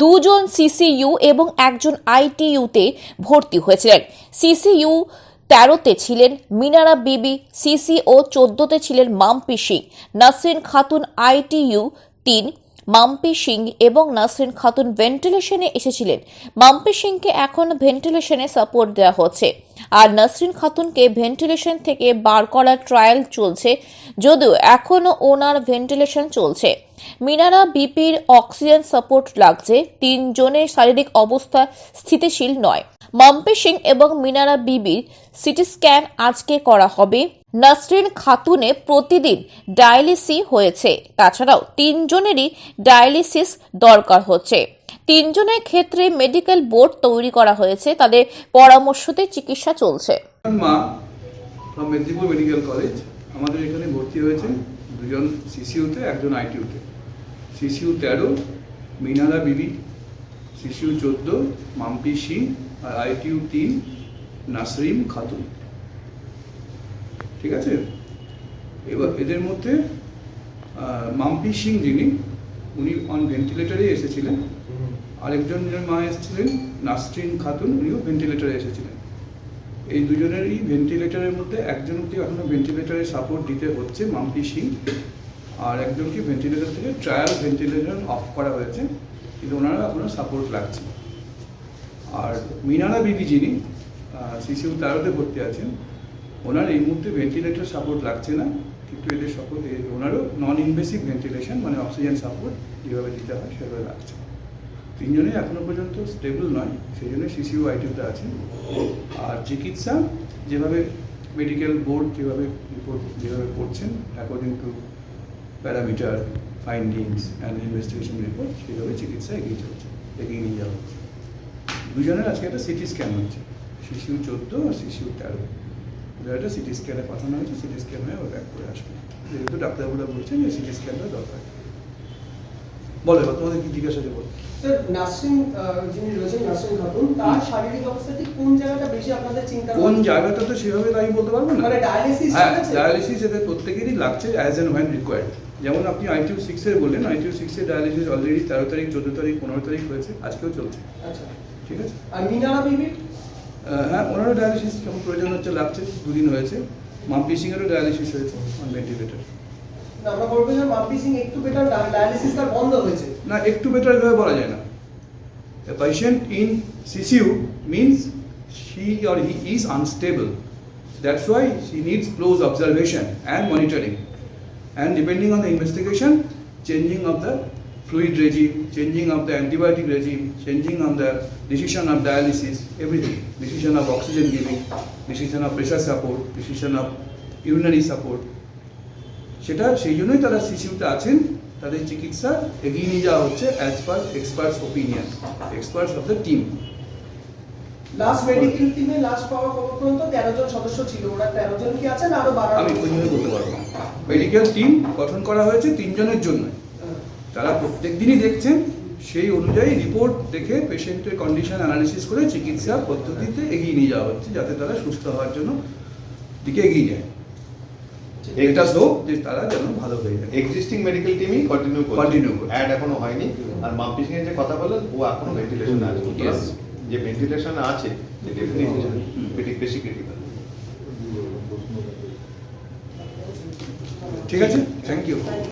দুজন সিসিইউ এবং একজন আইটিইউতে ভর্তি হয়েছিলেন। সিসিইউ 13-তে ছিলেন মিনারা বিবি, সিসিও 14-তে ছিলেন মাম্পি সিং। নাসরিন খাতুন আইটিইউ 3, মাম্পি সিং এবং নাসরিন খাতুন ভেন্টিলেশনে এসেছিলেন। মাম্পি সিংকে এখন ভেন্টিলেশনে সাপোর্ট দেওয়া হচ্ছে, আর নাসরিন খাতুনকে ভেন্টিলেশন থেকে বার করার ট্রায়াল চলছে, যদিও এখনও ওনার ভেন্টিলেশন চলছে। মিনারা বিপির অক্সিজেন সাপোর্ট লাগছে, 3 জনের শারীরিক অবস্থা স্থিতিশীল নয়। মাম্পি সিং এবং মিনারা বিবির সিটি স্ক্যান আজকে করা হবে। নাসরিন খাতুনে প্রতিদিন ডায়ালিসিস হয়েছে, তাছাড়াও 3 জনেরই ডায়ালিসিস দরকার হচ্ছে। 3 জনের ক্ষেত্রে মেডিকেল বোর্ড তৈরি করা হয়েছে, তাদের পরামর্শতে চিকিৎসা চলছে। মা ফ্রম মেদিনীপুর মেডিকেল কলেজ আমাদের এখানে ভর্তি হয়েছে, 2 জন সিসিউতে, একজন আইটিউতে। সিসিউ 13 মিনারা বিবি, সিসিউ 14 মাম্পি সিং, আর আইটিউ 3 নাসরিন খাতুন। ঠিক আছে, এবার এদের মধ্যে মাম্পি সিং যিনি, উনি অন ভেন্টিলেটরে এসেছিলেন। আরেকজন মা এসেছিলেন নাসরিন খাতুন, উনিও ভেন্টিলেটরে এসেছিলেন। এই দুজনেরই ভেন্টিলেটরের মধ্যে একজনকে এখনো ভেন্টিলেটরে সাপোর্ট দিতে হচ্ছে, মাম্পি সিং, আর একজনকে ভেন্টিলেটর থেকে ট্রায়াল ভেন্টিলেটর অফ করা হয়েছে, কিন্তু ওনারা এখনো সাপোর্ট লাগছে। আর মিনারা বিবি যিনি সিসিউ 13-তে ভর্তি আছেন, ওনার এই মুহূর্তে ভেন্টিলেটর সাপোর্ট লাগছে না, কিন্তু এদের ওনারও নন ইনভেসিভ ভেন্টিলেশন মানে অক্সিজেন সাপোর্ট যেভাবে দিতে হয় সেভাবে লাগছে। 3 জনেই এখনো পর্যন্ত স্টেবল নয়, সেই জন্য সিসিউ আইটিউতে আছেন। আর চিকিৎসা যেভাবে মেডিকেল বোর্ড যেভাবে রিপোর্ট যেভাবে করছেন according to parameter findings and investigation report, সেইভাবে চিকিৎসা এগিয়ে নিয়ে যাওয়া হচ্ছে। 2 জনের আজকে একটা সিটি স্ক্যান হচ্ছে, সিসিউ 14 আর সিসিউ 13। একটা সিটি স্ক্যানে পাঠানো হয়েছে, সিটি স্ক্যান হয়ে ও ব্যাক করে আসবে, যেহেতু ডাক্তারবাবুরা বলছেন যে সিটি স্ক্যানটা দরকার। বলো এবার তোমাদের কি জিজ্ঞাসা আছে বলো। স্যার, নাসরিন যিনি রয়েছেন, নাসরিন খাতুন, তার শারীরিক অবস্থাটি কোন জায়গাটা বেশি আপনাদের চিন্তা? কোন জায়গাটা তো সেভাবে তাই বলতে পারবো না, মানে ডায়ালিসিস চলছে? ডায়ালিসিস এদের প্রত্যেকেরই লাগছে অ্যাজ এন্ড হোয়েন রিকোয়ার্ড। যেমন আপনি আইটিউ 6-এর বললেন, আইটিউ 6-এর ডায়ালিসিস অলরেডি 13 তারিখ, 14 তারিখ, 15 তারিখ হয়েছে, আজকেও চলছে। আচ্ছা, ঠিক আছে। আর মিনারা বিবি? হ্যাঁ, ওনারও ডায়ালিসিস যখন প্রয়োজন হচ্ছে লাগছে, 2 দিন হয়েছে। মাম্পি সিংয়েরও ডায়ালিসিস হয়েছে অন ভেন্টিলেটর। আমরা বলবো যে মাম্পি সিং একটু বেটার, ডায়ালিসিস তার বন্ধ হয়েছে না, একটু বেটার ভাবে বলা যায় না। A patient in CCU means she or he is unstable. That's why she needs close observation and monitoring. And depending on the investigation, changing of the fluid regime, changing of the antibiotic regime, changing on the decision of dialysis, everything. Decision of oxygen giving, decision of pressure support, decision of urinary support. সেটা সেই জন্যই তারা সিসিউতে আছেন, তাদের চিকিৎসা এগিয়ে নিয়ে যাওয়া হচ্ছে as per experts opinion, experts of the team. Last medical টিমে লাস্ট পাওয়া খবর পর্যন্ত 13 জন সদস্য ছিল, ওরা 13 জন কি আছেন আরো বাড়ানো? আমি ওইভাবে বলতে পারবো না। মেডিকেল টিম গঠন করা হয়েছে 3 জনের জন্য, তারা প্রত্যেক দিনই দেখছেন, সেই অনুযায়ী রিপোর্ট দেখে পেশেন্টের কন্ডিশন অ্যানালিসিস করে চিকিৎসা পদ্ধতিতে এগিয়ে নিয়ে যাওয়া হচ্ছে, যাতে তারা সুস্থ হওয়ার জন্য দিকে এগিয়ে যায়। এটা তো যে তারা যেন ভালো হয়ে যায়। এক্সিস্টিং মেডিকেল টিমই কন্টিনিউ করছে, অ্যাড এখনো হয়নি। আর মাম্পি সিং এর যে কথা বললেন, ও এখনো ভেন্টিলেশনে আছে। যে ভেন্টিলেশনে আছে ডেফিনেটলি বেশি ক্রিটিক্যাল। ঠিক আছে, থ্যাংক ইউ।